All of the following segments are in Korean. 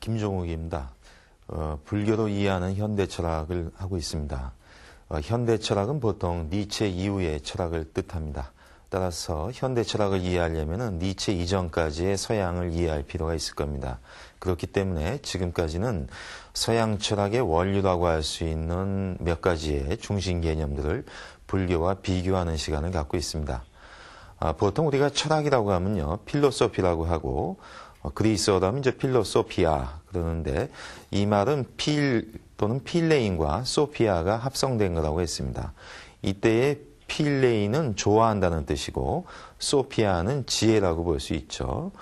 김종욱입니다. 불교로 이해하는 현대 철학을 하고 있습니다. 현대 철학은 보통 니체 이후의 철학을 뜻합니다. 따라서 현대 철학을 이해하려면 니체 이전까지의 서양을 이해할 필요가 있을 겁니다. 그렇기 때문에 지금까지는 서양 철학의 원류라고 할 수 있는 몇 가지의 중심 개념들을 불교와 비교하는 시간을 갖고 있습니다. 보통 우리가 철학이라고 하면요, 필로소피라고 하고, 그리스어로 하면 이제 필로소피아 그러는데, 이 말은 필 또는 필레인과 소피아가 합성된 거라고 했습니다. 이때의 필레인은 좋아한다는 뜻이고, 소피아는 지혜라고 볼 수 있죠.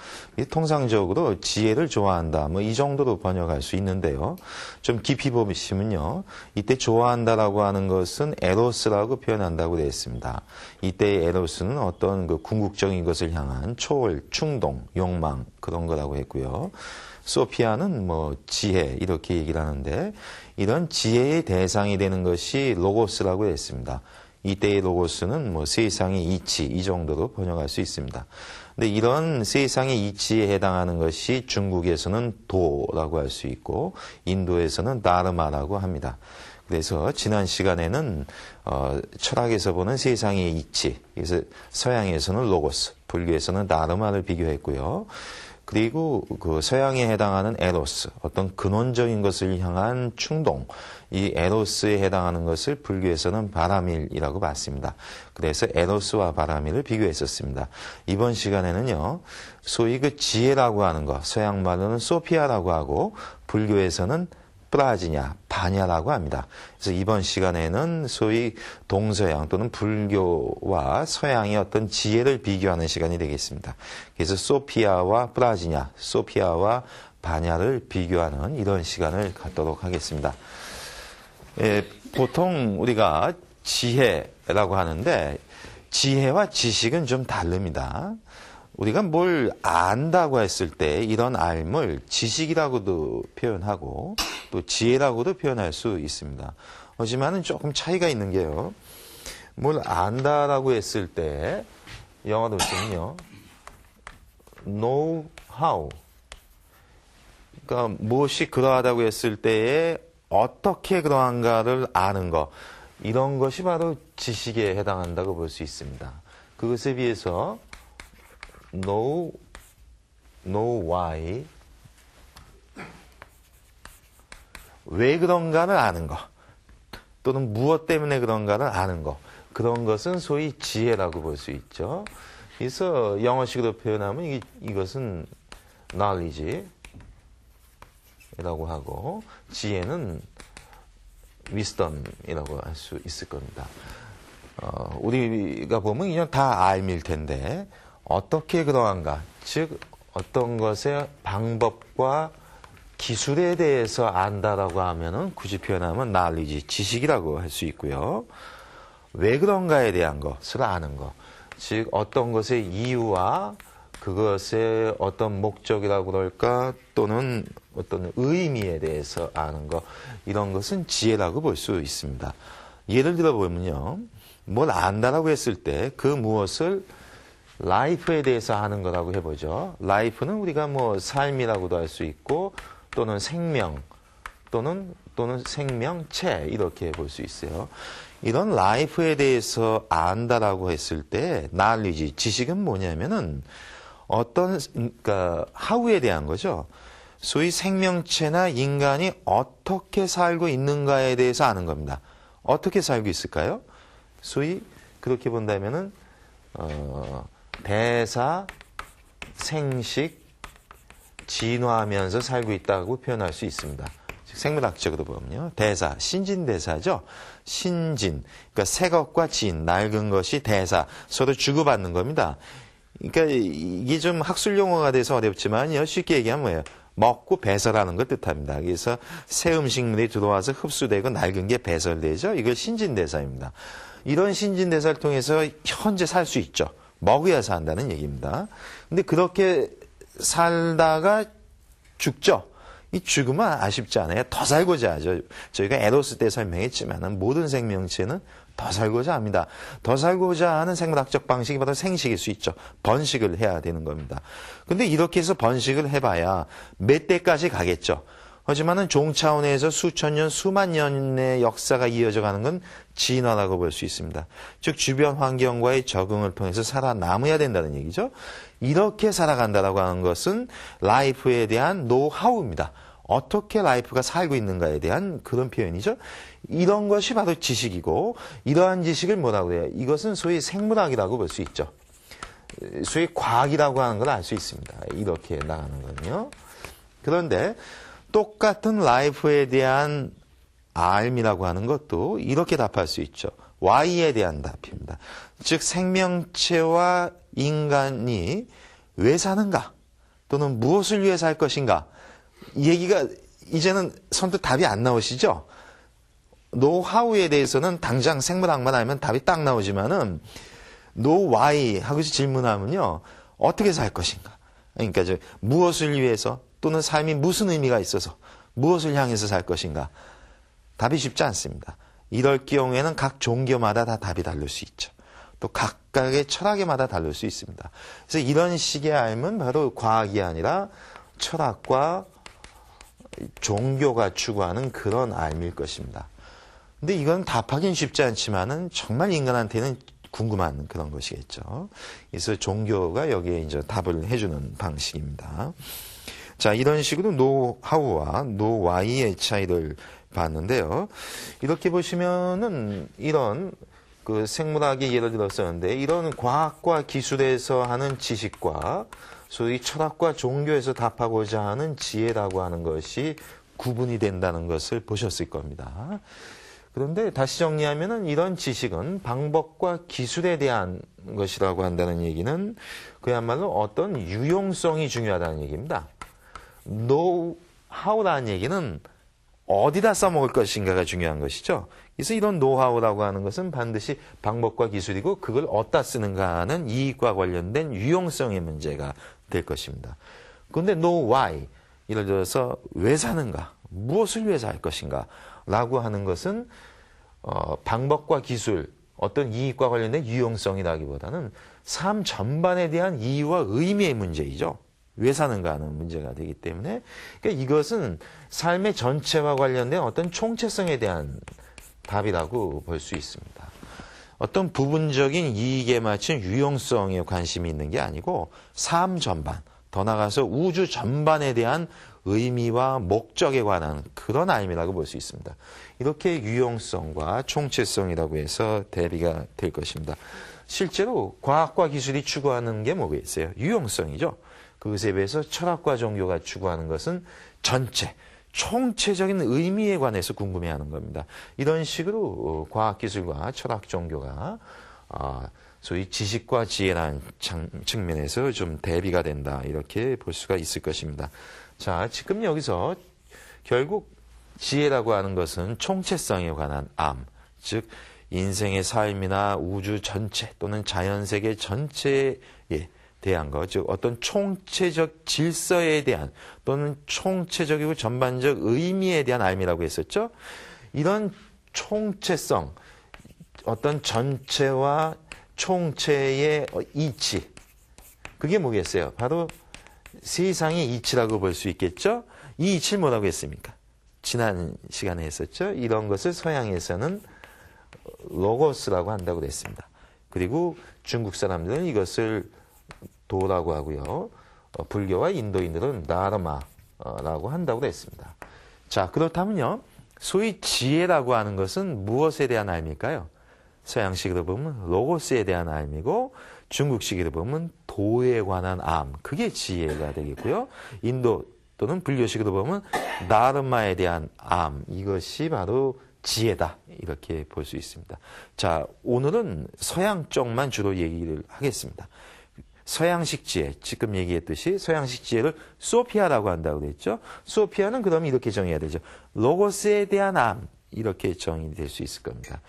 통상적으로 지혜를 좋아한다, 뭐 이 정도로 번역할 수 있는데요. 좀 깊이 보시면요, 이때 좋아한다라고 하는 것은 에로스라고 표현한다고 되어 있습니다. 이때의 에로스는 어떤 그 궁극적인 것을 향한 초월, 충동, 욕망 그런 거라고 했고요. 소피아는 뭐 지혜 이렇게 얘기를 하는데, 이런 지혜의 대상이 되는 것이 로고스라고 했습니다. 이때의 로고스는 뭐 세상의 이치 이 정도로 번역할 수 있습니다. 근데 이런 세상의 이치에 해당하는 것이 중국에서는 도라고 할 수 있고, 인도에서는 다르마라고 합니다. 그래서 지난 시간에는 철학에서 보는 세상의 이치, 그래서 서양에서는 로고스, 불교에서는 다르마를 비교했고요. 그리고 그 서양에 해당하는 에로스, 어떤 근원적인 것을 향한 충동, 이 에로스에 해당하는 것을 불교에서는 바라밀이라고 봤습니다. 그래서 에로스와 바라밀을 비교했었습니다. 이번 시간에는요, 소위 그 지혜라고 하는 것, 서양 말로는 소피아라고 하고, 불교에서는 프라지냐, 바냐라고 합니다. 그래서 이번 시간에는 소위 동서양 또는 불교와 서양의 어떤 지혜를 비교하는 시간이 되겠습니다. 그래서 소피아와 프라지냐, 소피아와 바냐를 비교하는 이런 시간을 갖도록 하겠습니다. 보통 우리가 지혜라고 하는데, 지혜와 지식은 좀 다릅니다. 우리가 뭘 안다고 했을 때 이런 알을 지식이라고도 표현하고 또 지혜라고도 표현할 수 있습니다. 하지만은 조금 차이가 있는 게요, 뭘 안다라고 했을 때 영어로 쓰면요, know how, 그러니까 무엇이 그러하다고 했을 때에 어떻게 그러한가를 아는 것, 이런 것이 바로 지식에 해당한다고 볼 수 있습니다. 그것에 비해서 know why, 왜 그런가를 아는 것, 또는 무엇 때문에 그런가를 아는 것, 그런 것은 소위 지혜라고 볼 수 있죠. 그래서 영어식으로 표현하면 이것은 knowledge라고 하고, 지혜는 wisdom이라고 할 수 있을 겁니다. 우리가 보면 그냥 다 알밀 텐데, 어떻게 그러한가, 즉 어떤 것의 방법과 기술에 대해서 안다라고 하면은 굳이 표현하면 knowledge, 지식이라고 할 수 있고요. 왜 그런가에 대한 것을 아는 것, 즉 어떤 것의 이유와 그것의 어떤 목적이라고 그럴까, 또는 어떤 의미에 대해서 아는 것, 이런 것은 지혜라고 볼 수 있습니다. 예를 들어 보면요, 뭘 안다라고 했을 때 그 무엇을 라이프에 대해서 아는 거라고 해보죠. 라이프는 우리가 뭐 삶이라고도 할 수 있고, 또는 생명, 또는 생명체, 이렇게 볼 수 있어요. 이런 라이프에 대해서 안다라고 했을 때 knowledge, 지식은 뭐냐면은 어떤, 그러니까 how에 대한 거죠. 소위 생명체나 인간이 어떻게 살고 있는가에 대해서 아는 겁니다. 어떻게 살고 있을까요? 소위 그렇게 본다면은 대사, 생식, 진화하면서 살고 있다고 표현할 수 있습니다. 즉 생물학적으로 보면요, 대사, 신진대사죠. 신진, 그러니까 새 것과 진, 낡은 것이 대사, 서로 주고받는 겁니다. 그러니까 이게 좀 학술 용어가 돼서 어렵지만요, 쉽게 얘기하면 뭐예요? 먹고 배설하는 걸 뜻합니다. 그래서 새 음식물이 들어와서 흡수되고 낡은 게 배설되죠. 이걸 신진대사입니다. 이런 신진대사를 통해서 현재 살 수 있죠. 먹어야 산다는 얘기입니다. 근데 그렇게 살다가 죽죠. 이 죽으면 아쉽지 않아요? 더 살고자 하죠. 저희가 에로스 때 설명했지만 모든 생명체는 더 살고자 합니다. 더 살고자 하는 생물학적 방식이 바로 생식일 수 있죠. 번식을 해야 되는 겁니다. 근데 이렇게 해서 번식을 해봐야 몇 대까지 가겠죠. 하지만은 종 차원에서 수천 년, 수만 년의 역사가 이어져 가는 건 진화라고 볼 수 있습니다. 즉 주변 환경과의 적응을 통해서 살아남아야 된다는 얘기죠. 이렇게 살아간다라고 하는 것은 라이프에 대한 노하우입니다. 어떻게 라이프가 살고 있는가에 대한 그런 표현이죠. 이런 것이 바로 지식이고 이러한 지식을 뭐라고 해요? 이것은 소위 생물학이라고 볼 수 있죠. 소위 과학이라고 하는 걸 알 수 있습니다. 이렇게 나가는 거는요. 그런데 똑같은 라이프에 대한 R이라고 하는 것도 이렇게 답할 수 있죠. Y에 대한 답입니다. 즉 생명체와 인간이 왜 사는가 또는 무엇을 위해 살 것인가 이 얘기가 이제는 선뜻 답이 안 나오시죠. 노하우에 대해서는 당장 생물학만 알면 답이 딱 나오지만은 노 와이 하고서 질문하면요 어떻게 살 것인가 그러니까 무엇을 위해서 또는 삶이 무슨 의미가 있어서 무엇을 향해서 살 것인가 답이 쉽지 않습니다. 이럴 경우에는 각 종교마다 다 답이 다를 수 있죠. 또 각각의 철학에마다 다를 수 있습니다. 그래서 이런 식의 알면 바로 과학이 아니라 철학과 종교가 추구하는 그런 알일 것입니다. 근데 이건 답하기는 쉽지 않지만은 정말 인간한테는 궁금한 그런 것이겠죠. 그래서 종교가 여기에 이제 답을 해주는 방식입니다. 자, 이런 식으로 노하우와 노와이의 차이를 봤는데요. 이렇게 보시면은 이런 그 생물학의 예를 들었었는데 이런 과학과 기술에서 하는 지식과 소위 철학과 종교에서 답하고자 하는 지혜라고 하는 것이 구분이 된다는 것을 보셨을 겁니다. 그런데 다시 정리하면은 이런 지식은 방법과 기술에 대한 것이라고 한다는 얘기는 그야말로 어떤 유용성이 중요하다는 얘기입니다. 노하우라는 얘기는 어디다 써먹을 것인가가 중요한 것이죠. 그래서 이런 노하우라고 하는 것은 반드시 방법과 기술이고 그걸 어디다 쓰는가 하는 이익과 관련된 유용성의 문제가 될 것입니다. 그런데 no why, 예를 들어서 왜 사는가, 무엇을 위해서 할 것인가 라고 하는 것은 방법과 기술, 어떤 이익과 관련된 유용성이라기보다는 삶 전반에 대한 이유와 의미의 문제이죠. 왜 사는가 하는 문제가 되기 때문에 그러니까 이것은 삶의 전체와 관련된 어떤 총체성에 대한 답이라고 볼 수 있습니다. 어떤 부분적인 이익에 맞춘 유용성에 관심이 있는 게 아니고 삶 전반, 더 나아가서 우주 전반에 대한 의미와 목적에 관한 그런 알미라고 볼 수 있습니다. 이렇게 유용성과 총체성이라고 해서 대비가 될 것입니다. 실제로 과학과 기술이 추구하는 게 뭐겠어요? 유용성이죠. 그것에 비해서 철학과 종교가 추구하는 것은 전체, 총체적인 의미에 관해서 궁금해하는 겁니다. 이런 식으로 과학기술과 철학 종교가 소위 지식과 지혜라는 측면에서 좀 대비가 된다 이렇게 볼 수가 있을 것입니다. 자, 지금 여기서 결국 지혜라고 하는 것은 총체성에 관한 암, 즉 인생의 삶이나 우주 전체 또는 자연세계 전체에 대한 것, 즉 어떤 총체적 질서에 대한 또는 총체적이고 전반적 의미에 대한 알미라고 했었죠. 이런 총체성, 어떤 전체와 총체의 이치, 그게 뭐겠어요? 바로 세상의 이치라고 볼 수 있겠죠. 이 이치를 뭐라고 했습니까? 지난 시간에 했었죠. 이런 것을 서양에서는 로고스라고 한다고 그랬습니다. 그리고 중국 사람들은 이것을 도라고 하고요. 불교와 인도인들은 다르마라고 한다고 그랬습니다. 자, 그렇다면요. 소위 지혜라고 하는 것은 무엇에 대한 알미일까요? 서양식으로 보면 로고스에 대한 알미고 중국식으로 보면 도에 관한 암, 그게 지혜가 되겠고요. 인도 또는 불교식으로 보면 다르마에 대한 암, 이것이 바로 지혜다 이렇게 볼 수 있습니다. 자, 오늘은 서양 쪽만 주로 얘기를 하겠습니다. 서양식 지혜, 지금 얘기했듯이 서양식 지혜를 소피아라고 한다고 그랬죠. 소피아는 그럼 이렇게 정의해야 되죠. 로고스에 대한 암, 이렇게 정의될 수 있을 겁니다.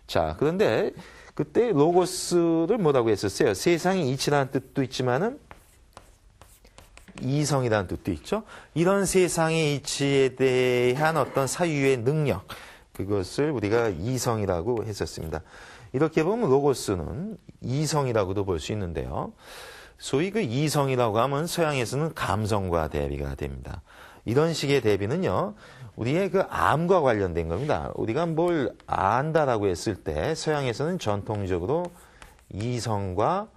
자, 그런데 그때 로고스를 뭐라고 했었어요? 세상의 이치라는 뜻도 있지만은 이성이라는 뜻도 있죠. 이런 세상의 이치에 대한 어떤 사유의 능력, 그것을 우리가 이성이라고 했었습니다. 이렇게 보면 로고스는 이성이라고도 볼 수 있는데요. 소위 그 이성이라고 하면 서양에서는 감성과 대비가 됩니다. 이런 식의 대비는요, 우리의 그 암과 관련된 겁니다. 우리가 뭘 안다라고 했을 때 서양에서는 전통적으로 이성과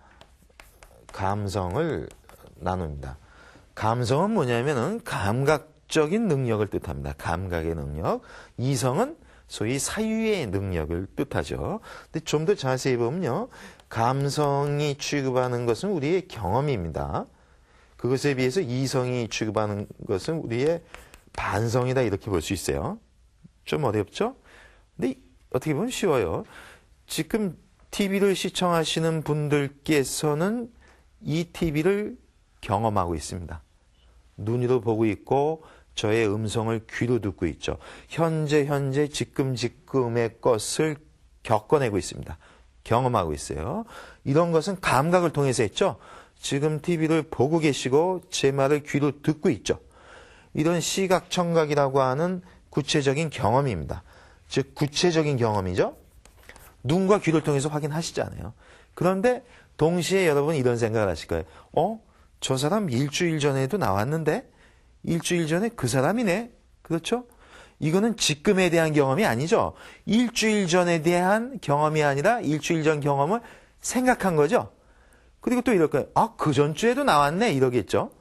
감성을 나눕니다. 감성은 뭐냐면은 감각적인 능력을 뜻합니다. 감각의 능력. 이성은 소위 사유의 능력을 뜻하죠. 근데 좀 더 자세히 보면요, 감성이 취급하는 것은 우리의 경험입니다. 그것에 비해서 이성이 취급하는 것은 우리의 반성이다, 이렇게 볼 수 있어요. 좀 어렵죠? 근데 어떻게 보면 쉬워요. 지금 TV를 시청하시는 분들께서는 이 TV를 경험하고 있습니다. 눈으로 보고 있고 저의 음성을 귀로 듣고 있죠. 현재 지금의 것을 겪어내고 있습니다. 경험하고 있어요. 이런 것은 감각을 통해서 했죠. 지금 TV를 보고 계시고 제 말을 귀로 듣고 있죠. 이런 시각 청각이라고 하는 구체적인 경험입니다. 즉 구체적인 경험이죠. 눈과 귀를 통해서 확인하시잖아요. 그런데 동시에 여러분 이런 생각을 하실 거예요. 저 사람 일주일 전에도 나왔는데 일주일 전에 그 사람이네. 그렇죠? 이거는 지금에 대한 경험이 아니죠. 일주일 전에 대한 경험이 아니라 일주일 전 경험을 생각한 거죠. 그리고 또 이럴 거예요. 그 전주에도 나왔네. 이러겠죠.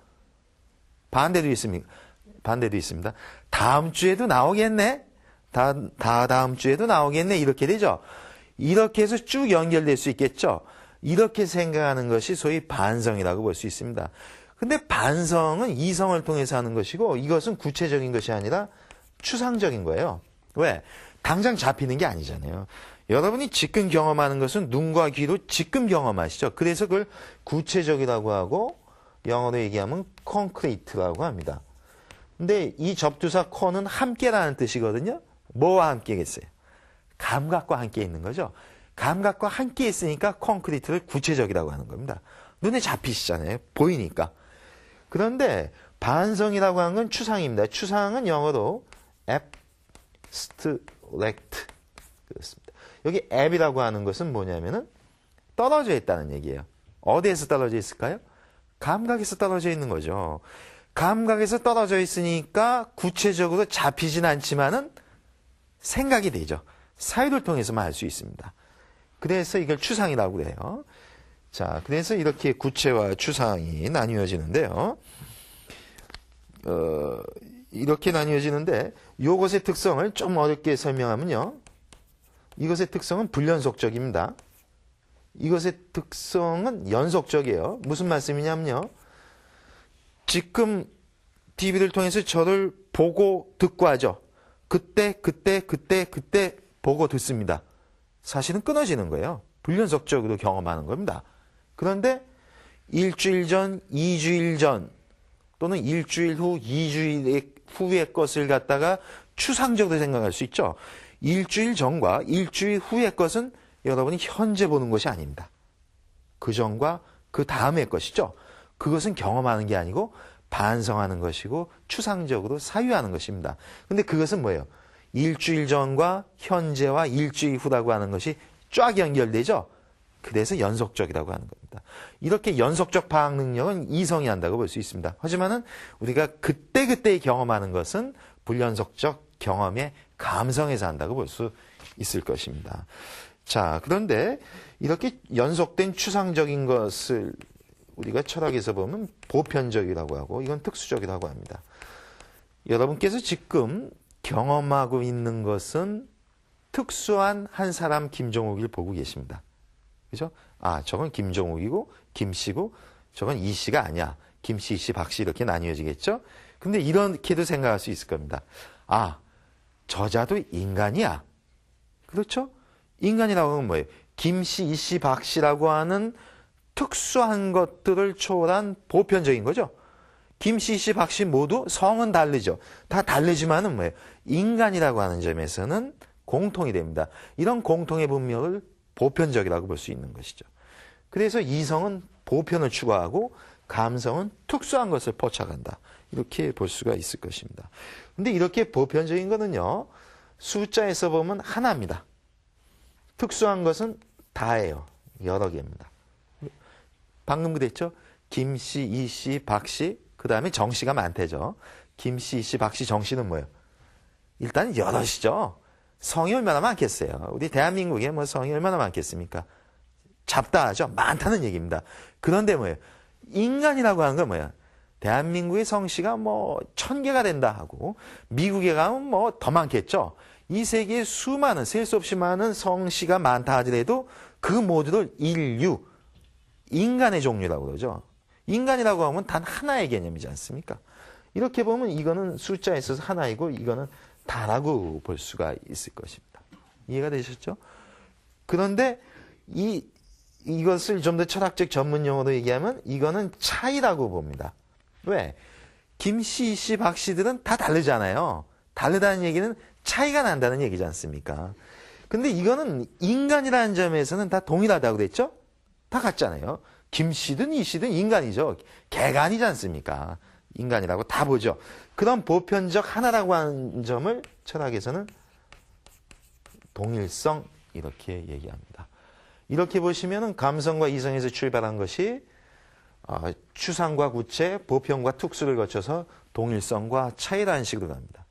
반대도 있습니다. 다음 주에도 나오겠네. 다음 주에도 나오겠네. 이렇게 되죠. 이렇게 해서 쭉 연결될 수 있겠죠. 이렇게 생각하는 것이 소위 반성이라고 볼 수 있습니다. 근데 반성은 이성을 통해서 하는 것이고 이것은 구체적인 것이 아니라 추상적인 거예요. 왜? 당장 잡히는 게 아니잖아요. 여러분이 지금 경험하는 것은 눈과 귀로 지금 경험하시죠. 그래서 그걸 구체적이라고 하고 영어로 얘기하면 concrete라고 합니다. 근데 이 접두사 con은 함께라는 뜻이거든요. 뭐와 함께겠어요? 감각과 함께 있는 거죠. 감각과 함께 있으니까 concrete를 구체적이라고 하는 겁니다. 눈에 잡히시잖아요. 보이니까. 그런데 반성이라고 하는 건 추상입니다. 추상은 영어로 abstract 그렇습니다. 여기 ab이라고 하는 것은 뭐냐면은 떨어져 있다는 얘기예요. 어디에서 떨어져 있을까요? 감각에서 떨어져 있는 거죠. 감각에서 떨어져 있으니까 구체적으로 잡히진 않지만은 생각이 되죠. 사유를 통해서만 알 수 있습니다. 그래서 이걸 추상이라고 그래요. 자, 그래서 이렇게 구체와 추상이 나뉘어지는데요. 이렇게 나뉘어지는데 이것의 특성을 좀 어렵게 설명하면요. 이것의 특성은 불연속적입니다. 이것의 특성은 연속적이에요. 무슨 말씀이냐면요. 지금 TV를 통해서 저를 보고 듣고 하죠. 그때 보고 듣습니다. 사실은 끊어지는 거예요. 불연속적으로 경험하는 겁니다. 그런데 일주일 전, 2주일 전 또는 일주일 후, 2주일 후의 것을 갖다가 추상적으로 생각할 수 있죠. 일주일 전과 일주일 후의 것은 여러분이 현재 보는 것이 아닙니다. 그 전과 그 다음의 것이죠. 그것은 경험하는 게 아니고 반성하는 것이고 추상적으로 사유하는 것입니다. 근데 그것은 뭐예요? 일주일 전과 현재와 일주일 후라고 하는 것이 쫙 연결되죠. 그래서 연속적이라고 하는 겁니다. 이렇게 연속적 파악 능력은 이성이 한다고 볼 수 있습니다. 하지만은 우리가 그때그때 경험하는 것은 불연속적 경험의 감성에서 한다고 볼 수 있을 것입니다. 자, 그런데 이렇게 연속된 추상적인 것을 우리가 철학에서 보면 보편적이라고 하고 이건 특수적이라고 합니다. 여러분께서 지금 경험하고 있는 것은 특수한 한 사람 김종욱을 보고 계십니다. 그죠? 저건 김종욱이고 김씨고 저건 이씨가 아니야. 김씨, 이씨, 박씨 이렇게 나뉘어지겠죠? 근데 이렇게도 생각할 수 있을 겁니다. 저자도 인간이야. 그렇죠? 인간이라고 하면 뭐예요? 김씨, 이씨, 박씨라고 하는 특수한 것들을 초월한 보편적인 거죠. 김씨, 이씨, 박씨 모두 성은 다르죠. 다 다르지만은 뭐예요? 인간이라고 하는 점에서는 공통이 됩니다. 이런 공통의 분명을 보편적이라고 볼 수 있는 것이죠. 그래서 이성은 보편을 추구하고 감성은 특수한 것을 포착한다. 이렇게 볼 수가 있을 것입니다. 근데 이렇게 보편적인 거는요, 숫자에서 보면 하나입니다. 특수한 것은 다예요. 여러 개입니다. 방금 그랬죠? 김씨, 이씨, 박씨, 그 다음에 정씨가 많대죠. 김씨, 이씨, 박씨, 정씨는 뭐예요? 일단 여럿이죠. 성이 얼마나 많겠어요. 우리 대한민국에 뭐 성이 얼마나 많겠습니까? 잡다하죠. 많다는 얘기입니다. 그런데 뭐예요? 인간이라고 하는 건 뭐예요? 대한민국의 성씨가 뭐 1000개가 된다 하고 미국에 가면 뭐 더 많겠죠. 이 세계에 수많은 셀 수 없이 많은 성씨가 많다 하더라도 그 모두를 인류, 인간의 종류라고 그러죠. 인간이라고 하면 단 하나의 개념이지 않습니까? 이렇게 보면 이거는 숫자에 있어서 하나이고 이거는 다라고 볼 수가 있을 것입니다. 이해가 되셨죠? 그런데 이것을 좀 더 철학적 전문 용어로 얘기하면 이거는 차이라고 봅니다. 왜? 김씨, 이씨, 박씨들은 다 다르잖아요. 다르다는 얘기는 차이가 난다는 얘기지 않습니까? 근데 이거는 인간이라는 점에서는 다 동일하다고 그랬죠? 다 같잖아요. 김씨든 이씨든 인간이죠. 개가 아니지 않습니까? 인간이라고 다 보죠. 그런 보편적 하나라고 하는 점을 철학에서는 동일성 이렇게 얘기합니다. 이렇게 보시면 감성과 이성에서 출발한 것이 추상과 구체, 보편과 특수를 거쳐서 동일성과 차이라는 식으로 갑니다.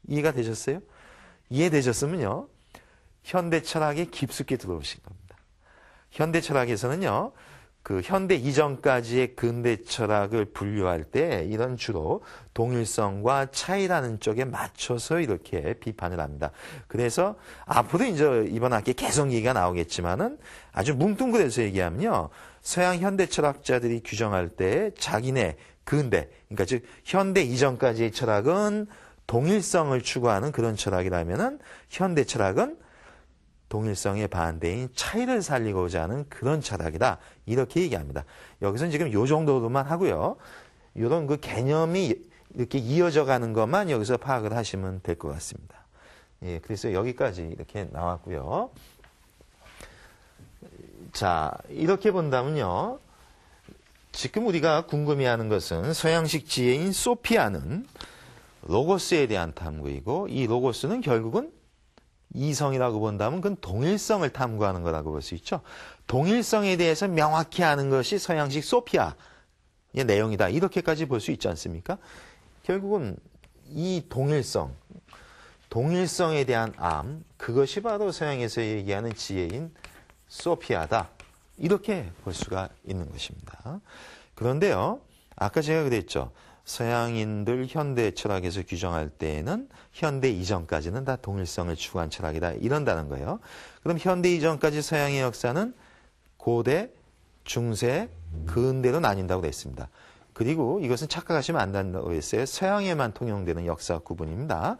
이해가 되셨어요? 이해되셨으면요. 현대 철학에 깊숙이 들어오신 겁니다. 현대 철학에서는요. 그 현대 이전까지의 근대 철학을 분류할 때 이런 주로 동일성과 차이라는 쪽에 맞춰서 이렇게 비판을 합니다. 그래서 앞으로 이제 이번 학기에 계속 얘기가 나오겠지만은 아주 뭉뚱그려서 얘기하면요. 서양 현대 철학자들이 규정할 때 자기네 근대, 그러니까 즉 현대 이전까지의 철학은 동일성을 추구하는 그런 철학이라면은 현대 철학은 동일성의 반대인 차이를 살리고자 하는 그런 철학이다. 이렇게 얘기합니다. 여기서는 지금 요 정도로만 하고요. 이런 그 개념이 이렇게 이어져 가는 것만 여기서 파악을 하시면 될 것 같습니다. 예, 그래서 여기까지 이렇게 나왔고요. 자, 이렇게 본다면요. 지금 우리가 궁금해하는 것은 서양식 지혜인 소피아는 로고스에 대한 탐구이고 이 로고스는 결국은 이성이라고 본다면 그건 동일성을 탐구하는 거라고 볼 수 있죠. 동일성에 대해서 명확히 아는 것이 서양식 소피아의 내용이다. 이렇게까지 볼 수 있지 않습니까? 결국은 이 동일성에 대한 암, 그것이 바로 서양에서 얘기하는 지혜인 소피아다. 이렇게 볼 수가 있는 것입니다. 그런데요, 아까 제가 그랬죠. 서양인들 현대 철학에서 규정할 때에는 현대 이전까지는 다 동일성을 추구한 철학이다. 이런다는 거예요. 그럼 현대 이전까지 서양의 역사는 고대, 중세, 근대로 나뉜다고 했습니다. 그리고 이것은 착각하시면 안 된다고 했어요. 서양에만 통용되는 역사 구분입니다.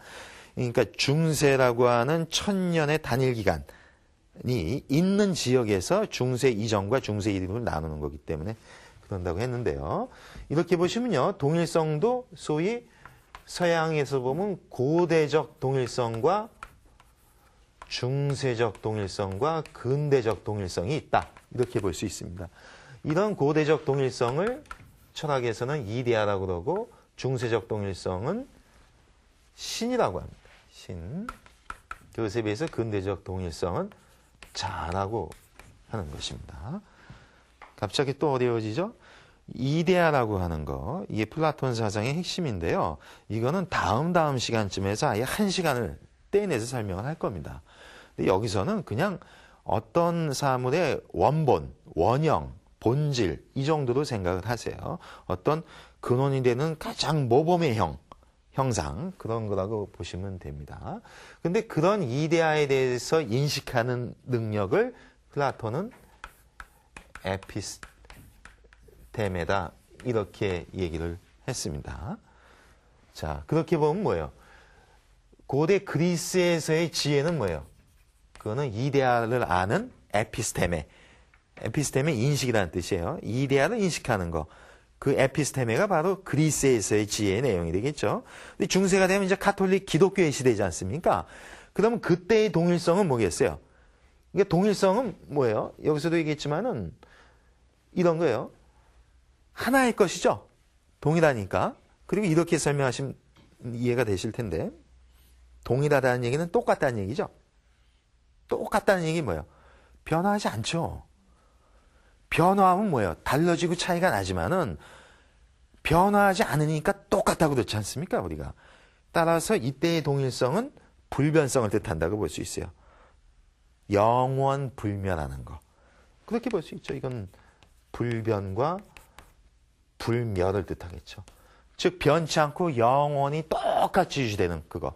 그러니까 중세라고 하는 1000년의 단일 기간이 있는 지역에서 중세 이전과 중세 이후를 나누는 거기 때문에 그런다고 했는데요. 이렇게 보시면요. 동일성도 소위 서양에서 보면 고대적 동일성과 중세적 동일성과 근대적 동일성이 있다. 이렇게 볼 수 있습니다. 이런 고대적 동일성을 철학에서는 이데아라고 그러고 중세적 동일성은 신이라고 합니다. 신. 그것에 비해서 근대적 동일성은 자라고 하는 것입니다. 갑자기 또 어려워지죠? 이데아라고 하는 거, 이게 플라톤 사상의 핵심인데요. 이거는 다음 시간쯤에서 아예 1시간을 떼내서 설명을 할 겁니다. 근데 여기서는 그냥 어떤 사물의 원본, 원형, 본질 이 정도로 생각을 하세요. 어떤 근원이 되는 가장 모범의 형상 그런 거라고 보시면 됩니다. 근데 그런 이데아에 대해서 인식하는 능력을 플라톤은 에피스테메다 이렇게 얘기를 했습니다. 자, 그렇게 보면 뭐예요? 고대 그리스에서의 지혜는 뭐예요? 그거는 이데아를 아는 에피스테메. 에피스테메 인식이라는 뜻이에요. 이데아를 인식하는 거. 그 에피스테메가 바로 그리스에서의 지혜의 내용이 되겠죠. 근데 중세가 되면 이제 가톨릭 기독교의 시대지 않습니까? 그러면 그때의 동일성은 뭐겠어요? 그러니까 동일성은 뭐예요? 여기서도 얘기했지만은 이런 거예요. 하나의 것이죠. 동일하니까. 그리고 이렇게 설명하시면 이해가 되실 텐데. 동일하다는 얘기는 똑같다는 얘기죠. 똑같다는 얘기 뭐예요? 변화하지 않죠. 변화하면 뭐예요? 달라지고 차이가 나지만은 변화하지 않으니까 똑같다고 그렇지 않습니까? 우리가. 따라서 이때의 동일성은 불변성을 뜻한다고 볼 수 있어요. 영원 불멸하는 거. 그렇게 볼 수 있죠. 이건 불변과 불멸을 뜻하겠죠. 즉 변치 않고 영원히 똑같이 유지되는 그거.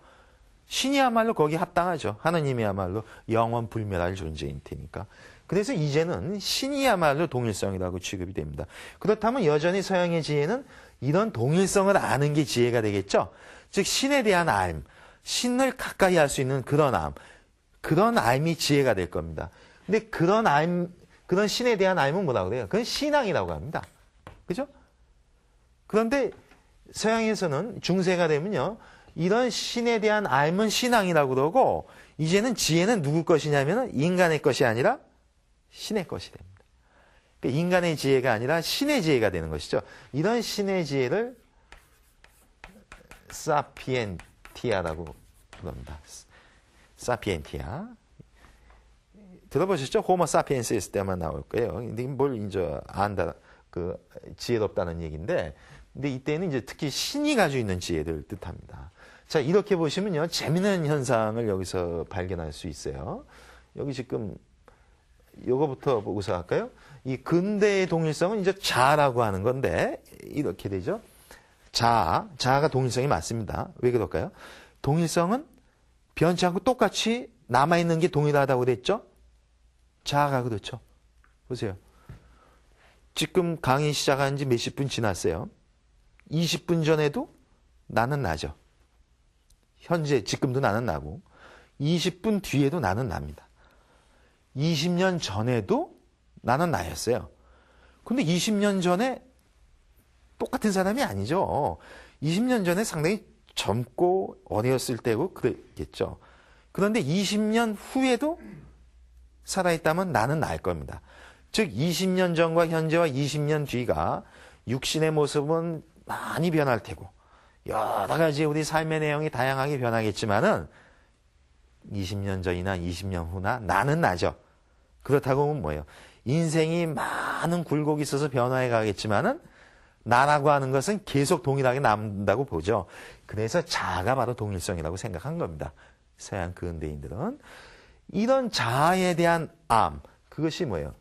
신이야말로 거기에 합당하죠. 하느님이야말로 영원 불멸할 존재인 테니까. 그래서 이제는 신이야말로 동일성이라고 취급이 됩니다. 그렇다면 여전히 서양의 지혜는 이런 동일성을 아는 게 지혜가 되겠죠. 즉 신에 대한 알, 신을 가까이 할 수 있는 그런 알, 그런 알이 지혜가 될 겁니다. 근데 그런 알, 그런 신에 대한 알은 뭐라고 그래요? 그건 신앙이라고 합니다. 그죠? 그런데 서양에서는 중세가 되면요, 이런 신에 대한 알은 신앙이라고 그러고, 이제는 지혜는 누구 것이냐면 인간의 것이 아니라 신의 것이 됩니다. 그러니까 인간의 지혜가 아니라 신의 지혜가 되는 것이죠. 이런 신의 지혜를 사피엔티아라고 부릅니다. 사피엔티아. 들어보셨죠? 호모 사피엔스 있을 때만 나올 거예요. 근데 뭘 이제 안다, 그 지혜롭다는 얘기인데, 근데 이때는 이제 특히 신이 가지고 있는 지혜를 뜻합니다. 자, 이렇게 보시면요, 재미있는 현상을 여기서 발견할 수 있어요. 여기 지금 요거부터 보고서 할까요? 이 근대의 동일성은 이제 자아라고 하는 건데, 이렇게 되죠. 자아가 동일성이 맞습니다. 왜 그럴까요? 동일성은 변치 않고 똑같이 남아있는 게 동일하다고 그랬죠? 자아가 그렇죠. 보세요. 지금 강의 시작한 지 몇십 분 지났어요. 20분 전에도 나는 나죠. 현재, 지금도 나는 나고, 20분 뒤에도 나는 납니다. 20년 전에도 나는 나였어요. 근데 20년 전에 똑같은 사람이 아니죠. 20년 전에 상당히 젊고 어렸을 때고 그랬겠죠. 그런데 20년 후에도 살아있다면 나는 나일 겁니다. 즉 20년 전과 현재와 20년 뒤가 육신의 모습은 많이 변할 테고 여러 가지 우리 삶의 내용이 다양하게 변하겠지만은 20년 전이나 20년 후나 나는 나죠. 그렇다고 하면 뭐예요? 인생이 많은 굴곡이 있어서 변화해 가겠지만은 나라고 하는 것은 계속 동일하게 남는다고 보죠. 그래서 자아가 바로 동일성이라고 생각한 겁니다. 서양 근대인들은. 이런 자아에 대한 암, 그것이 뭐예요?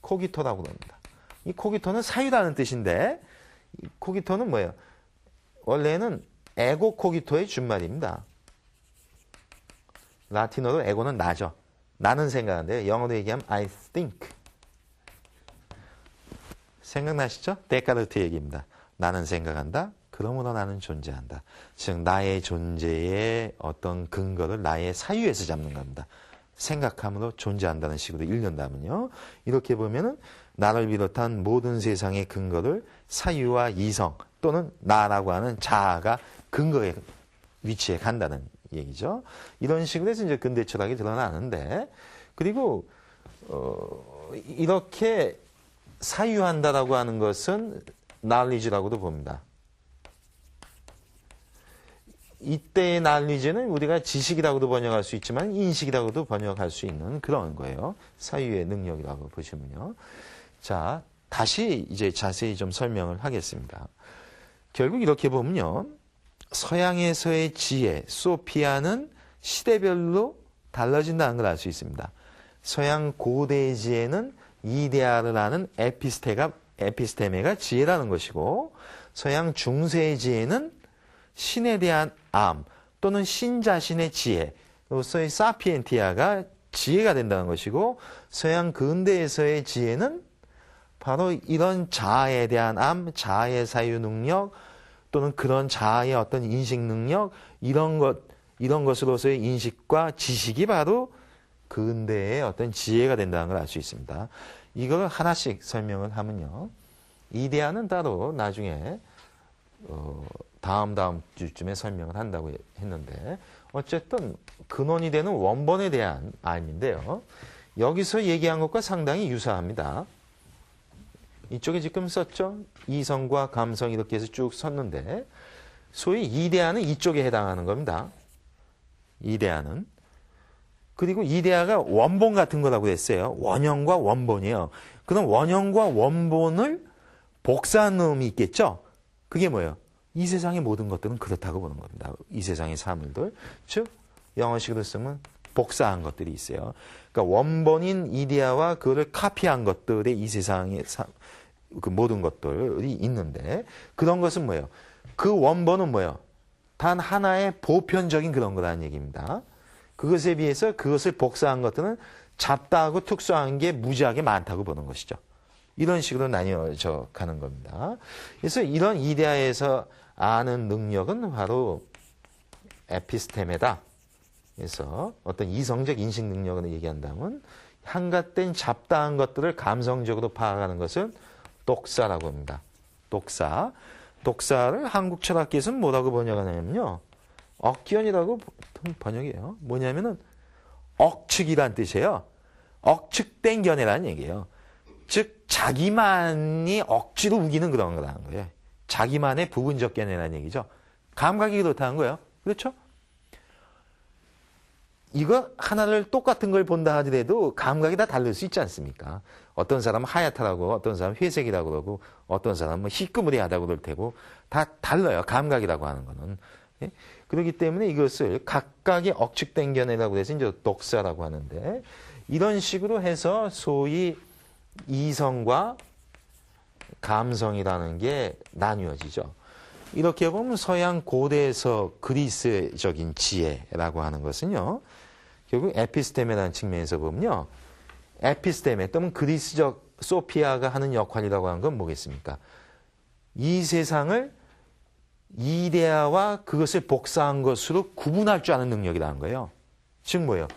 코기토라고 합니다. 이 코기토는 사유라는 뜻인데, 이 코기토는 뭐예요? 원래는 에고 코기토의 준말입니다. 라틴어로 에고는 나죠. 나는 생각하는데요. 영어로 얘기하면 I think. 생각나시죠? 데카르트 얘기입니다. 나는 생각한다. 그러므로 나는 존재한다. 즉 나의 존재의 어떤 근거를 나의 사유에서 잡는 겁니다. 생각함으로 존재한다는 식으로 읽는다면요. 이렇게 보면은 나를 비롯한 모든 세상의 근거를 사유와 이성 또는 나라고 하는 자아가 근거의 위치에 간다는 얘기죠. 이런 식으로 해서 이제 근대 철학이 드러나는데, 그리고 이렇게 사유한다라고 하는 것은 knowledge라고도 봅니다. 이때의 knowledge는 우리가 지식이라고도 번역할 수 있지만 인식이라고도 번역할 수 있는 그런 거예요. 사유의 능력이라고 보시면요. 자, 다시 이제 자세히 좀 설명을 하겠습니다. 결국 이렇게 보면요. 서양에서의 지혜, 소피아는 시대별로 달라진다는 걸 알 수 있습니다. 서양 고대의 지혜는 이데아를 아는 에피스테메가 지혜라는 것이고, 서양 중세의 지혜는 신에 대한 암 또는 신 자신의 지혜로서의 사피엔티아가 지혜가 된다는 것이고, 서양 근대에서의 지혜는 바로 이런 자아에 대한 암, 자아의 사유 능력 또는 그런 자아의 어떤 인식 능력, 이런 것으로서의 인식과 지식이 바로 근대의 어떤 지혜가 된다는 걸 알 수 있습니다. 이걸 하나씩 설명을 하면요. 이데아는 따로 나중에 다음 주쯤에 설명을 한다고 했는데, 어쨌든 근원이 되는 원본에 대한 암인데요. 여기서 얘기한 것과 상당히 유사합니다. 이쪽에 지금 썼죠? 이성과 감성 이렇게 해서 쭉 썼는데, 소위 이데아는 이쪽에 해당하는 겁니다. 이데아는. 그리고 이데아가 원본 같은 거라고 했어요. 원형과 원본이에요. 그럼 원형과 원본을 복사한 놈이 있겠죠? 그게 뭐예요? 이 세상의 모든 것들은 그렇다고 보는 겁니다. 이 세상의 사물들. 즉, 영어식으로 쓰면 복사한 것들이 있어요. 그러니까 원본인 이데아와 그거를 카피한 것들의 이 세상의 그 모든 것들이 있는데, 그런 것은 뭐예요? 그 원본은 뭐예요? 단 하나의 보편적인 그런 거라는 얘기입니다. 그것에 비해서 그것을 복사한 것들은 잡다하고 특수한 게 무지하게 많다고 보는 것이죠. 이런 식으로 나뉘어져 가는 겁니다. 그래서 이런 이데아에서 아는 능력은 바로 에피스테메다. 그래서 어떤 이성적 인식 능력을 얘기한다면 한갓된 잡다한 것들을 감성적으로 파악하는 것을 독사라고 합니다. 독사. 독사를 한국 철학계에서는 뭐라고 번역하냐면요. 억견이라고 번역해요. 뭐냐면은 억측이란 뜻이에요. 억측된 견해라는 얘기예요. 즉 자기만이 억지로 우기는 그런 거라는 거예요. 자기만의 부분적 견해라는 얘기죠. 감각이 그렇다는 거예요. 그렇죠? 이거 하나를 똑같은 걸 본다 하더라도 감각이 다 다를 수 있지 않습니까? 어떤 사람은 하얗다라고, 어떤 사람은 회색이라고 그러고, 어떤 사람은 뭐 희끄무리하다고 그럴 테고, 다 달라요. 감각이라고 하는 거는. 예? 그렇기 때문에 이것을 각각의 억측된 견해라고 해서 이제 독사라고 하는데, 이런 식으로 해서 소위 이성과 감성이라는 게 나뉘어지죠. 이렇게 보면 서양 고대에서 그리스적인 지혜라고 하는 것은요, 결국 에피스테메라는 측면에서 보면요, 에피스테메 또는 그리스적 소피아가 하는 역할이라고 하는 건 뭐겠습니까? 이 세상을 이데아와 그것을 복사한 것으로 구분할 줄 아는 능력이라는 거예요. 즉 뭐예요?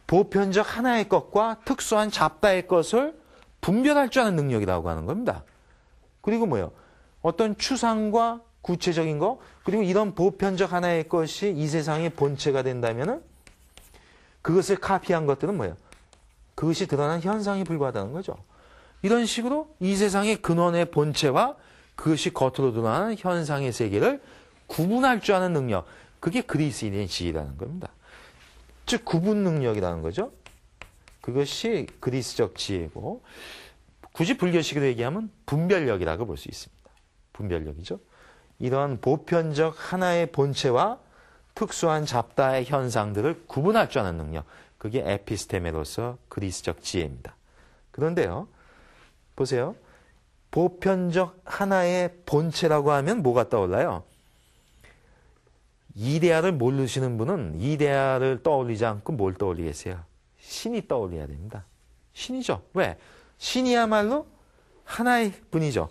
보편적 하나의 것과 특수한 잡다의 것을 분별할 줄 아는 능력이라고 하는 겁니다. 그리고 뭐예요? 어떤 추상과 구체적인 거, 그리고 이런 보편적 하나의 것이 이 세상의 본체가 된다면은 그것을 카피한 것들은 뭐예요? 그것이 드러난 현상에 불과하다는 거죠. 이런 식으로 이 세상의 근원의 본체와 그것이 겉으로 드러나는 현상의 세계를 구분할 줄 아는 능력, 그게 그리스인의 지혜라는 겁니다. 즉 구분 능력이라는 거죠. 그것이 그리스적 지혜고, 굳이 불교식으로 얘기하면 분별력이라고 볼 수 있습니다. 분별력이죠. 이런 보편적 하나의 본체와 특수한 잡다의 현상들을 구분할 줄 아는 능력, 그게 에피스테메로서 그리스적 지혜입니다. 그런데요, 보세요. 보편적 하나의 본체라고 하면 뭐가 떠올라요? 이데아를 모르시는 분은 이데아를 떠올리지 않고 뭘 떠올리겠어요? 신이 떠올려야 됩니다. 신이죠. 왜? 신이야말로 하나의 분이죠.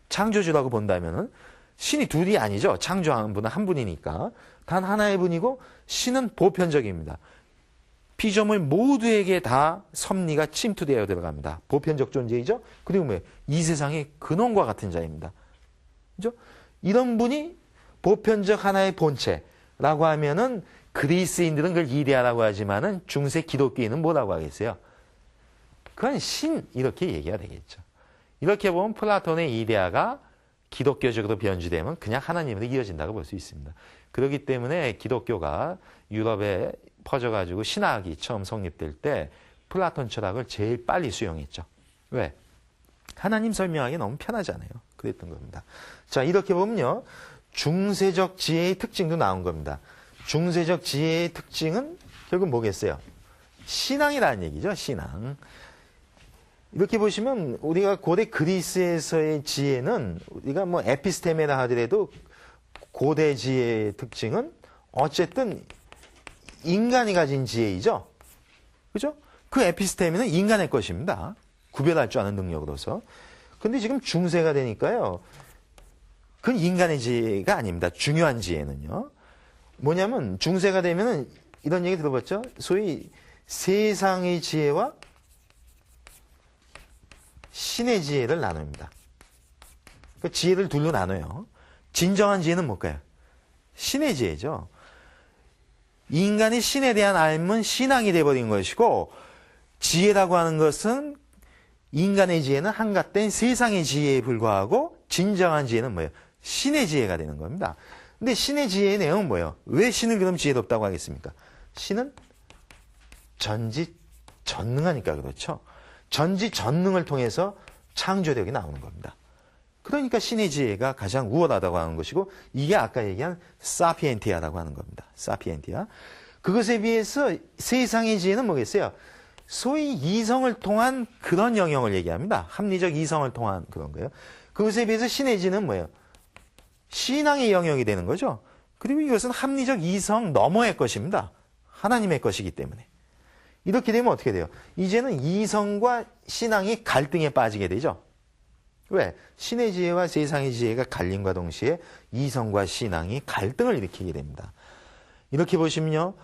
창조주라고 본다면은 신이 둘이 아니죠. 창조한 분은 한 분이니까. 단 하나의 분이고 신은 보편적입니다. 피조물 모두에게 다 섭리가 침투되어 들어갑니다. 보편적 존재이죠. 그리고 뭐예요? 이 세상의 근원과 같은 자입니다. 그죠? 이런 분이 보편적 하나의 본체라고 하면은 그리스인들은 그걸 이데아라고 하지만은 중세 기독교인은 뭐라고 하겠어요? 그건 신 이렇게 얘기가 되겠죠. 이렇게 보면 플라톤의 이데아가 기독교적으로 변주되면 그냥 하나님으로 이어진다고 볼 수 있습니다. 그렇기 때문에 기독교가 유럽에 퍼져가지고 신학이 처음 성립될 때 플라톤 철학을 제일 빨리 수용했죠. 왜? 하나님 설명하기 너무 편하잖아요. 그랬던 겁니다. 자, 이렇게 보면요. 중세적 지혜의 특징도 나온 겁니다. 중세적 지혜의 특징은 결국 뭐겠어요? 신앙이라는 얘기죠. 신앙. 이렇게 보시면 우리가 고대 그리스에서의 지혜는 우리가 뭐 에피스테메라 하더라도 고대 지혜의 특징은 어쨌든 인간이 가진 지혜이죠. 그죠? 그 에피스테메는 인간의 것입니다. 구별할 줄 아는 능력으로서. 근데 지금 중세가 되니까요. 그건 인간의 지혜가 아닙니다. 중요한 지혜는요. 뭐냐면 중세가 되면은 이런 얘기 들어봤죠? 소위 세상의 지혜와 신의 지혜를 나눕니다. 그 지혜를 둘로 나눠요. 진정한 지혜는 뭘까요? 신의 지혜죠. 인간이 신에 대한 알면 신앙이 돼버린 것이고, 지혜라고 하는 것은 인간의 지혜는 한갓된 세상의 지혜에 불과하고, 진정한 지혜는 뭐예요? 신의 지혜가 되는 겁니다. 근데 신의 지혜의 내용은 뭐예요? 왜 신을 그럼 지혜롭다고 하겠습니까? 신은 전지전능하니까 그렇죠. 전지전능을 통해서 창조력이 나오는 겁니다. 그러니까 신의 지혜가 가장 우월하다고 하는 것이고 이게 아까 얘기한 사피엔티아라고 하는 겁니다. 사피엔티아. 그것에 비해서 세상의 지혜는 뭐겠어요? 소위 이성을 통한 그런 영역을 얘기합니다. 합리적 이성을 통한 그런 거예요. 그것에 비해서 신의 지혜는 뭐예요? 신앙의 영역이 되는 거죠. 그리고 이것은 합리적 이성 너머의 것입니다. 하나님의 것이기 때문에. 이렇게 되면 어떻게 돼요? 이제는 이성과 신앙이 갈등에 빠지게 되죠. 왜? 신의 지혜와 세상의 지혜가 갈림과 동시에 이성과 신앙이 갈등을 일으키게 됩니다. 이렇게 보시면요.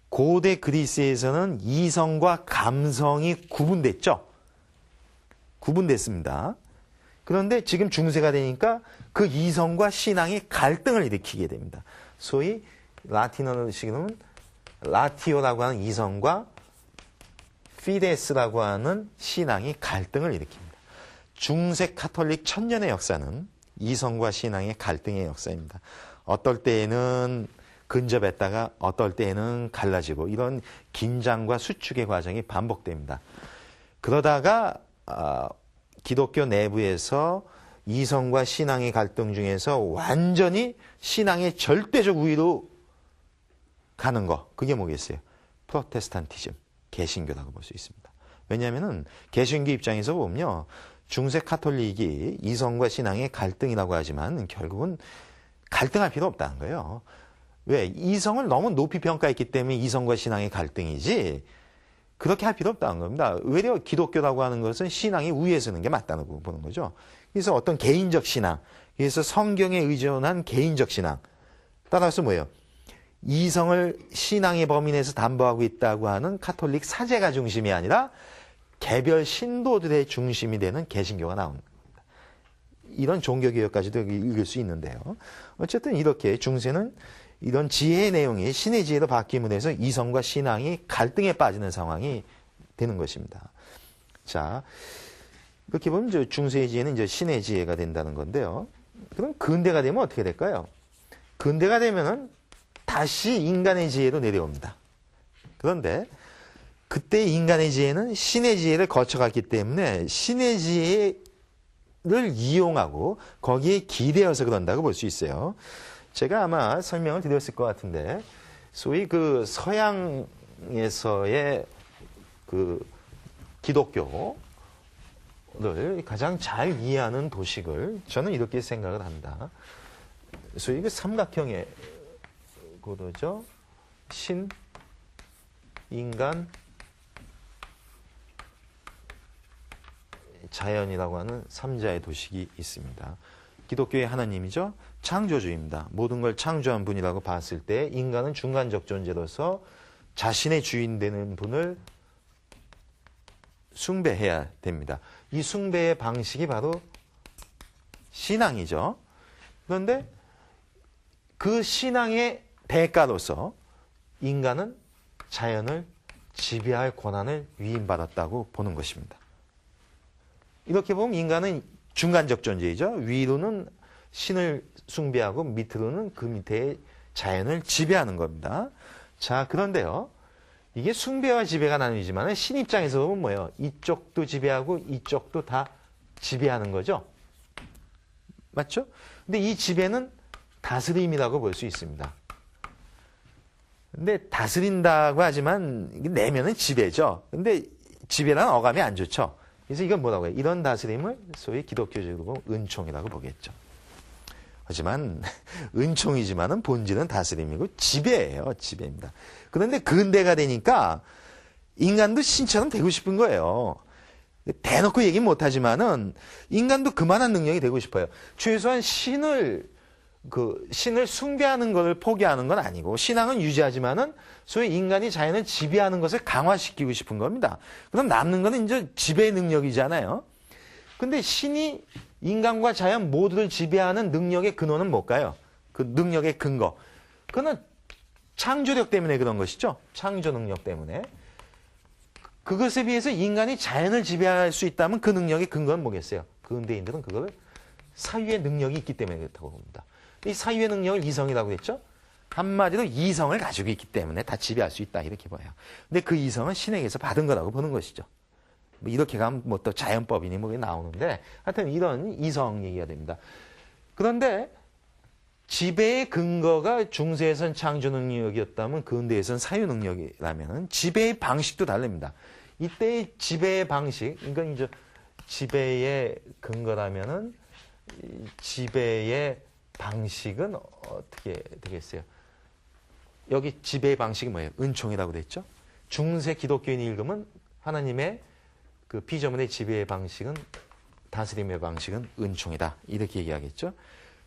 고대 그리스에서는 이성과 감성이 구분됐죠. 구분됐습니다. 그런데 지금 중세가 되니까 그 이성과 신앙이 갈등을 일으키게 됩니다. 소위 라틴어식으로는 라티오라고 하는 이성과 피데스라고 하는 신앙이 갈등을 일으킵니다. 중세 카톨릭 천년의 역사는 이성과 신앙의 갈등의 역사입니다. 어떨 때에는 근접했다가 어떨 때에는 갈라지고 이런 긴장과 수축의 과정이 반복됩니다. 그러다가 기독교 내부에서 이성과 신앙의 갈등 중에서 완전히 신앙의 절대적 우위로 가는 거, 그게 뭐겠어요? 프로테스탄티즘, 개신교라고 볼 수 있습니다. 왜냐하면 개신교 입장에서 보면요, 중세 카톨릭이 이성과 신앙의 갈등이라고 하지만 결국은 갈등할 필요 없다는 거예요. 왜? 이성을 너무 높이 평가했기 때문에 이성과 신앙의 갈등이지 그렇게 할 필요 없다는 겁니다. 오히려 기독교라고 하는 것은 신앙이 우위에 서는 게 맞다고 보는 거죠. 그래서 어떤 개인적 신앙, 그래서 성경에 의존한 개인적 신앙, 따라서 뭐예요? 이성을 신앙의 범위 내에서 담보하고 있다고 하는 카톨릭 사제가 중심이 아니라 개별 신도들의 중심이 되는 개신교가 나오는 겁니다. 이런 종교개혁까지도 읽을 수 있는데요. 어쨌든 이렇게 중세는 이런 지혜의 내용이 신의 지혜로 바뀜으로 해서 이성과 신앙이 갈등에 빠지는 상황이 되는 것입니다. 자, 이렇게 보면 이제 중세의 지혜는 이제 신의 지혜가 된다는 건데요. 그럼 근대가 되면 어떻게 될까요? 근대가 되면은 다시 인간의 지혜로 내려옵니다. 그런데 그때 인간의 지혜는 신의 지혜를 거쳐갔기 때문에 신의 지혜를 이용하고 거기에 기대어서 그런다고 볼 수 있어요. 제가 아마 설명을 드렸을 것 같은데, 소위 그 서양에서의 그 기독교를 가장 잘 이해하는 도식을 저는 이렇게 생각을 합니다. 소위 그 삼각형의 그거죠. 신, 인간, 자연이라고 하는 삼자의 도식이 있습니다. 기독교의 하나님이죠. 창조주입니다. 모든 걸 창조한 분이라고 봤을 때 인간은 중간적 존재로서 자신의 주인 되는 분을 숭배해야 됩니다. 이 숭배의 방식이 바로 신앙이죠. 그런데 그 신앙의 대가로서 인간은 자연을 지배할 권한을 위임받았다고 보는 것입니다. 이렇게 보면 인간은 중간적 존재이죠. 위로는 신을 숭배하고 밑으로는 그 밑에 자연을 지배하는 겁니다. 자, 그런데요. 이게 숭배와 지배가 나뉘지만 신 입장에서 보면 뭐예요? 이쪽도 지배하고 이쪽도 다 지배하는 거죠. 맞죠? 근데 이 지배는 다스림이라고 볼 수 있습니다. 근데 다스린다고 하지만 내면은 지배죠. 근데 지배라는 어감이 안 좋죠. 그래서 이건 뭐라고 해요? 이런 다스림을 소위 기독교적으로 은총이라고 보겠죠. 하지만 은총이지만은 본질은 다스림이고 지배예요. 지배입니다. 그런데 근대가 되니까 인간도 신처럼 되고 싶은 거예요. 대놓고 얘기는 못하지만은 인간도 그만한 능력이 되고 싶어요. 최소한 신을 숭배하는 것을 포기하는 건 아니고 신앙은 유지하지만은 소위 인간이 자연을 지배하는 것을 강화시키고 싶은 겁니다. 그럼 남는 거는 이제 지배의 능력이잖아요. 근데 신이 인간과 자연 모두를 지배하는 능력의 근원은 뭘까요? 그 능력의 근거. 그거는 창조력 때문에 그런 것이죠. 창조 능력 때문에. 그것에 비해서 인간이 자연을 지배할 수 있다면 그 능력의 근거는 뭐겠어요? 근대인들은 그걸 사유의 능력이 있기 때문에 그렇다고 봅니다. 이 사유의 능력을 이성이라고 했죠? 한마디로 이성을 가지고 있기 때문에 다 지배할 수 있다 이렇게 봐요. 근데 그 이성은 신에게서 받은 거라고 보는 것이죠. 뭐 이렇게 가면 뭐 또 자연법이니 뭐 나오는데 하여튼 이런 이성 얘기가 됩니다. 그런데 지배의 근거가 중세에선 창조 능력이었다면 근대에선 사유 능력이라면 지배의 방식도 다릅니다. 이때의 지배의 방식, 그러니까 이제 지배의 근거라면은 지배의 방식은 어떻게 되겠어요? 여기 지배의 방식이 뭐예요? 은총이라고 됐죠? 중세 기독교인이 읽으면 하나님의 그 피조물의 지배의 방식은 다스림의 방식은 은총이다. 이렇게 얘기하겠죠?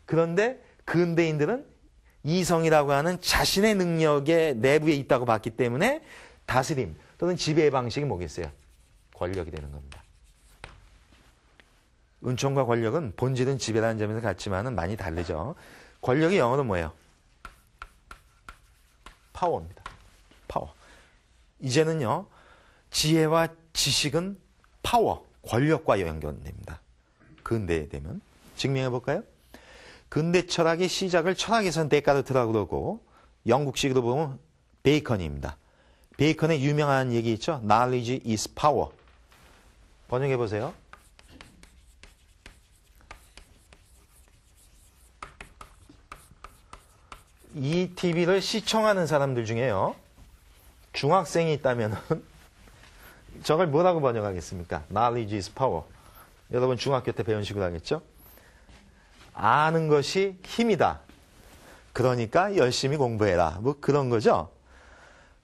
그런데 근대인들은 이성이라고 하는 자신의 능력의 내부에 있다고 봤기 때문에 다스림 또는 지배의 방식이 뭐겠어요? 권력이 되는 겁니다. 은총과 권력은 본질은 지배라는 점에서 같지만은 많이 다르죠. 권력이 영어로 뭐예요? 파워입니다. 파워. 이제는요, 지혜와 지식은 파워, 권력과 연결됩니다. 근대에 되면. 증명해 볼까요? 근대 철학의 시작을 철학에서는 데카르트라고 그러고 영국식으로 보면 베이컨입니다. 베이컨의 유명한 얘기 있죠? Knowledge is power. 번역해 보세요. 이 TV를 시청하는 사람들 중에요. 중학생이 있다면 저걸 뭐라고 번역하겠습니까? Knowledge is power. 여러분 중학교 때 배운 식으로 하겠죠? 아는 것이 힘이다. 그러니까 열심히 공부해라. 뭐 그런 거죠.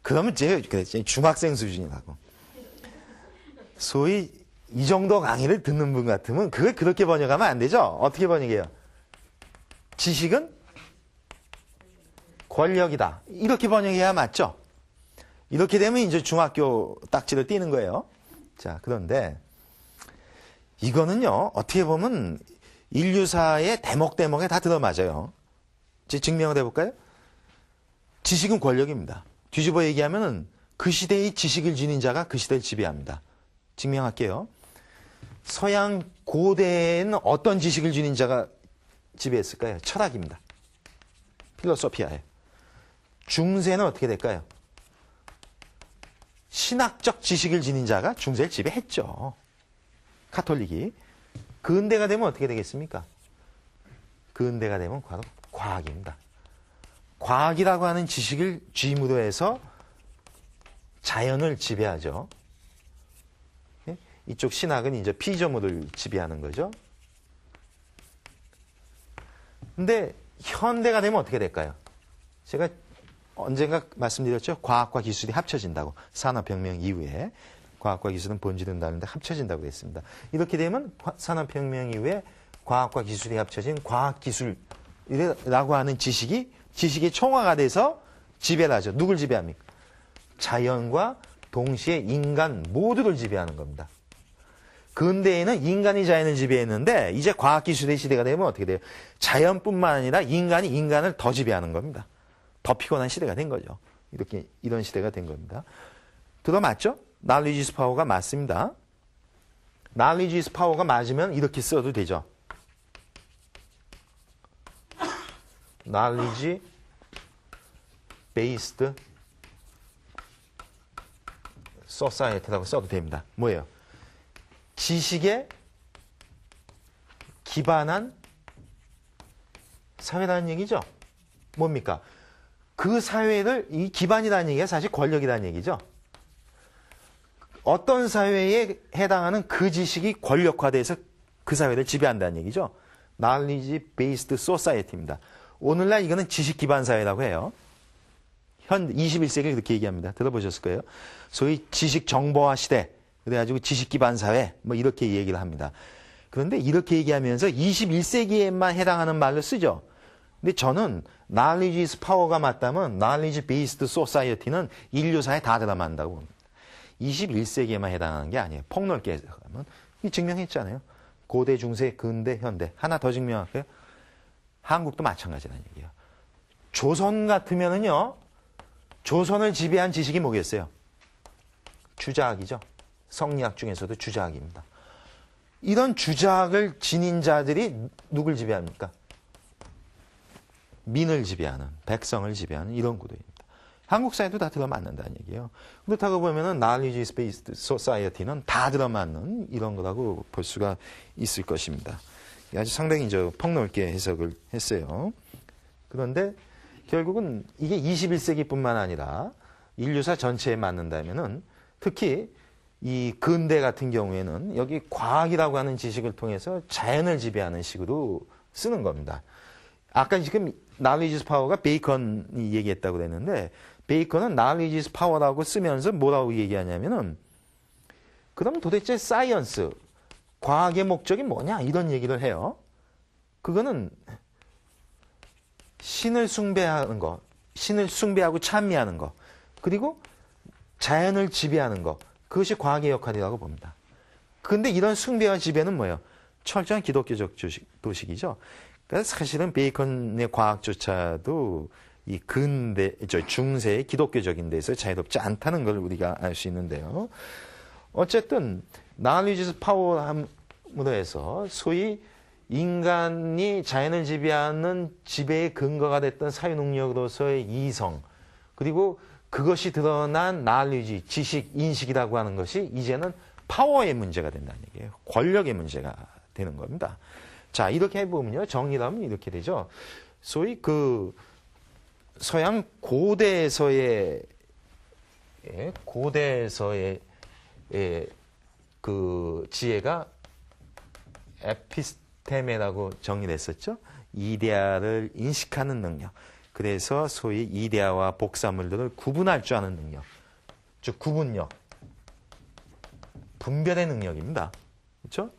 그러면 제가 중학생 수준이라고. 소위 이 정도 강의를 듣는 분 같으면 그걸 그렇게 번역하면 안 되죠. 어떻게 번역해요? 지식은 권력이다. 이렇게 번역해야 맞죠? 이렇게 되면 이제 중학교 딱지를 띄는 거예요. 자, 그런데 이거는요, 어떻게 보면 인류사의 대목대목에 다 들어맞아요. 이제 증명을 해볼까요? 지식은 권력입니다. 뒤집어 얘기하면은 그 시대의 지식을 지닌 자가 그 시대를 지배합니다. 증명할게요. 서양 고대에는 어떤 지식을 지닌 자가 지배했을까요? 철학입니다. 필로소피아예요. 중세는 어떻게 될까요? 신학적 지식을 지닌 자가 중세를 지배했죠. 카톨릭이. 근대가 되면 어떻게 되겠습니까? 근대가 되면 바로 과학입니다. 과학이라고 하는 지식을 쥐임으로 해서 자연을 지배하죠. 이쪽 신학은 이제 피조물을 지배하는 거죠. 근데 현대가 되면 어떻게 될까요? 제가 언젠가 말씀드렸죠. 과학과 기술이 합쳐진다고. 산업혁명 이후에 과학과 기술은 본질은 다른데 합쳐진다고 했습니다. 이렇게 되면 산업혁명 이후에 과학과 기술이 합쳐진 과학기술이라고 하는 지식이 총화가 돼서 지배를 하죠. 누굴 지배합니까? 자연과 동시에 인간 모두를 지배하는 겁니다. 근대에는 인간이 자연을 지배했는데 이제 과학기술의 시대가 되면 어떻게 돼요? 자연뿐만 아니라 인간이 인간을 더 지배하는 겁니다. 더 피곤한 시대가 된 거죠. 이런 시대가 된 겁니다. 들어맞죠? Knowledge is power가 맞습니다. Knowledge is power가 맞으면 이렇게 써도 되죠. Knowledge based society라고 써도 됩니다. 뭐예요? 지식에 기반한 사회라는 얘기죠. 뭡니까? 그 사회를 이 기반이라는 얘기가 사실 권력이라는 얘기죠. 어떤 사회에 해당하는 그 지식이 권력화돼서 그 사회를 지배한다는 얘기죠. Knowledge based society입니다. 오늘날 이거는 지식 기반 사회라고 해요. 현 21세기를 그렇게 얘기합니다. 들어보셨을 거예요. 소위 지식 정보화 시대, 그래가지고 지식 기반 사회, 뭐 이렇게 얘기를 합니다. 그런데 이렇게 얘기하면서 21세기에만 해당하는 말로 쓰죠. 근데 저는 knowledge is power가 맞다면 knowledge based society는 인류사에 다 들어간다고 봅니다. 21세기에만 해당하는 게 아니에요. 폭넓게 해석하면. 증명했잖아요. 고대, 중세, 근대, 현대. 하나 더 증명할게요. 한국도 마찬가지라는 얘기예요. 조선 같으면은요, 조선을 지배한 지식이 뭐겠어요? 주자학이죠. 성리학 중에서도 주자학입니다. 이런 주자학을 지닌 자들이 누굴 지배합니까? 민을 지배하는, 백성을 지배하는 이런 구도입니다. 한국 사회도 다 들어맞는다는 얘기예요. 그렇다고 보면은 knowledge based society는 다 들어맞는 이런 거라고 볼 수가 있을 것입니다. 아주 상당히 이제 폭넓게 해석을 했어요. 그런데 결국은 이게 21세기뿐만 아니라 인류사 전체에 맞는다면은 특히 이 근대 같은 경우에는 여기 과학이라고 하는 지식을 통해서 자연을 지배하는 식으로 쓰는 겁니다. 아까 지금 knowledge is power가 베이컨이 얘기했다고 그랬는데 베이컨은 knowledge is power라고 쓰면서 뭐라고 얘기하냐면은 그럼 도대체 사이언스, 과학의 목적이 뭐냐 이런 얘기를 해요. 그거는 신을 숭배하는 거, 신을 숭배하고 찬미하는 거, 그리고 자연을 지배하는 거, 그것이 과학의 역할이라고 봅니다. 근데 이런 숭배와 지배는 뭐예요? 철저한 기독교적 도식이죠. 그래서 사실은 베이컨의 과학조차도 이 근대, 중세의 기독교적인 데서 자유롭지 않다는 걸 우리가 알 수 있는데요. 어쨌든 knowledge is power함으로 해서 소위 인간이 자연을 지배하는 지배의 근거가 됐던 사유능력으로서의 이성, 그리고 그것이 드러난 knowledge, 지식, 인식이라고 하는 것이 이제는 파워의 문제가 된다는 얘기예요. 권력의 문제가 되는 겁니다. 자, 이렇게 해보면요. 정리를 하면 이렇게 되죠. 소위 그 서양 고대에서의 그 지혜가 에피스테메라고 정의를 했었죠. 이데아를 인식하는 능력. 그래서 소위 이데아와 복사물들을 구분할 줄 아는 능력. 즉 구분력. 분별의 능력입니다. 그렇죠?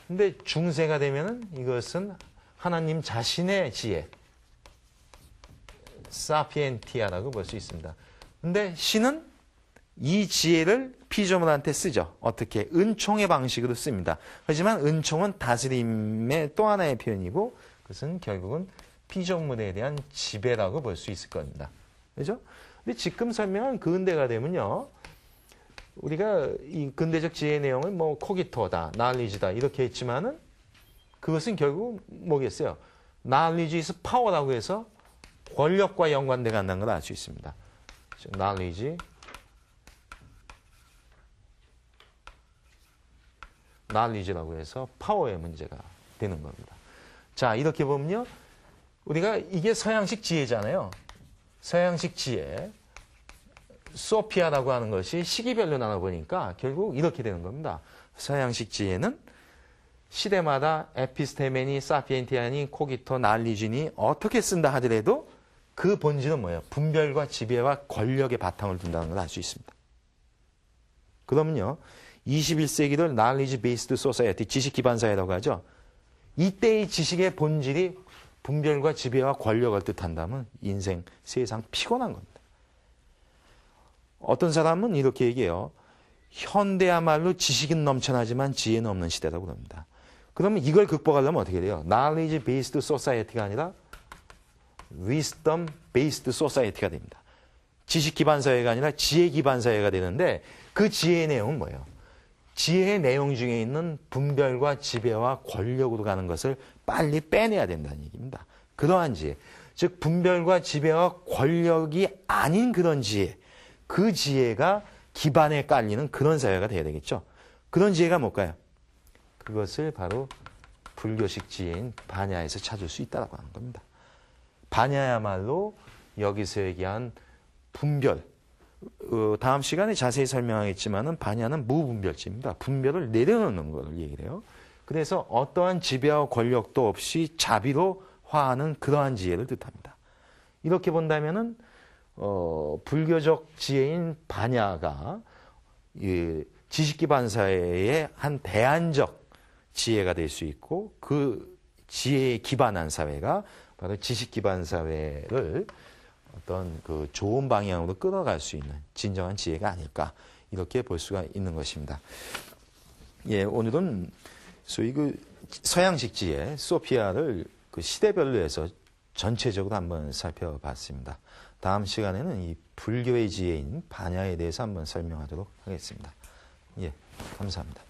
근데 중세가 되면은 이것은 하나님 자신의 지혜. 사피엔티아라고 볼 수 있습니다. 근데 신은 이 지혜를 피조물한테 쓰죠. 어떻게? 은총의 방식으로 씁니다. 하지만 은총은 다스림의 또 하나의 표현이고 그것은 결국은 피조물에 대한 지배라고 볼 수 있을 겁니다. 그죠? 근데 지금 설명한 근대가 되면요. 우리가 이 근대적 지혜의 내용을 뭐 코기토다, knowledge다 이렇게 했지만은 그것은 결국 뭐겠어요? knowledge is power라고 해서 권력과 연관돼 간다는 걸 알 수 있습니다. knowledge라고 해서 파워의 문제가 되는 겁니다. 자, 이렇게 보면요. 우리가 이게 서양식 지혜잖아요. 서양식 지혜. 소피아라고 하는 것이 시기별로 나눠보니까 결국 이렇게 되는 겁니다. 서양식 지혜는 시대마다 에피스테메니, 사피엔티아니, 코기토, 날리진이 어떻게 쓴다 하더라도 그 본질은 뭐예요? 분별과 지배와 권력의 바탕을 둔다는 걸 알 수 있습니다. 그러면요. 21세기를 knowledge based society, 지식 기반 사회라고 하죠. 이때의 지식의 본질이 분별과 지배와 권력을 뜻한다면 인생, 세상 피곤한 겁니다. 어떤 사람은 이렇게 얘기해요. 현대야말로 지식은 넘쳐나지만 지혜는 없는 시대라고 합니다. 그러면 이걸 극복하려면 어떻게 돼요? knowledge based society가 아니라 wisdom based society가 됩니다. 지식 기반 사회가 아니라 지혜 기반 사회가 되는데 그 지혜의 내용은 뭐예요? 지혜의 내용 중에 있는 분별과 지배와 권력으로 가는 것을 빨리 빼내야 된다는 얘기입니다. 그러한 지혜, 즉 분별과 지배와 권력이 아닌 그런 지혜, 그 지혜가 기반에 깔리는 그런 사회가 돼야 되겠죠. 그런 지혜가 뭘까요? 그것을 바로 불교식 지혜인 반야에서 찾을 수 있다고 하는 겁니다. 반야야말로 여기서 얘기한 분별, 다음 시간에 자세히 설명하겠지만은 반야는 무분별지입니다. 분별을 내려놓는 걸 얘기를 해요. 그래서 어떠한 지배와 권력도 없이 자비로 화하는 그러한 지혜를 뜻합니다. 이렇게 본다면은 불교적 지혜인 반야가 지식 기반 사회의 한 대안적 지혜가 될 수 있고 그 지혜에 기반한 사회가 바로 지식 기반 사회를 어떤 그 좋은 방향으로 끌어갈 수 있는 진정한 지혜가 아닐까 이렇게 볼 수가 있는 것입니다. 예, 오늘은 소위 그 서양식 지혜 소피아를 그 시대별로 해서 전체적으로 한번 살펴봤습니다. 다음 시간에는 이 불교의 지혜인 반야에 대해서 한번 설명하도록 하겠습니다. 예, 감사합니다.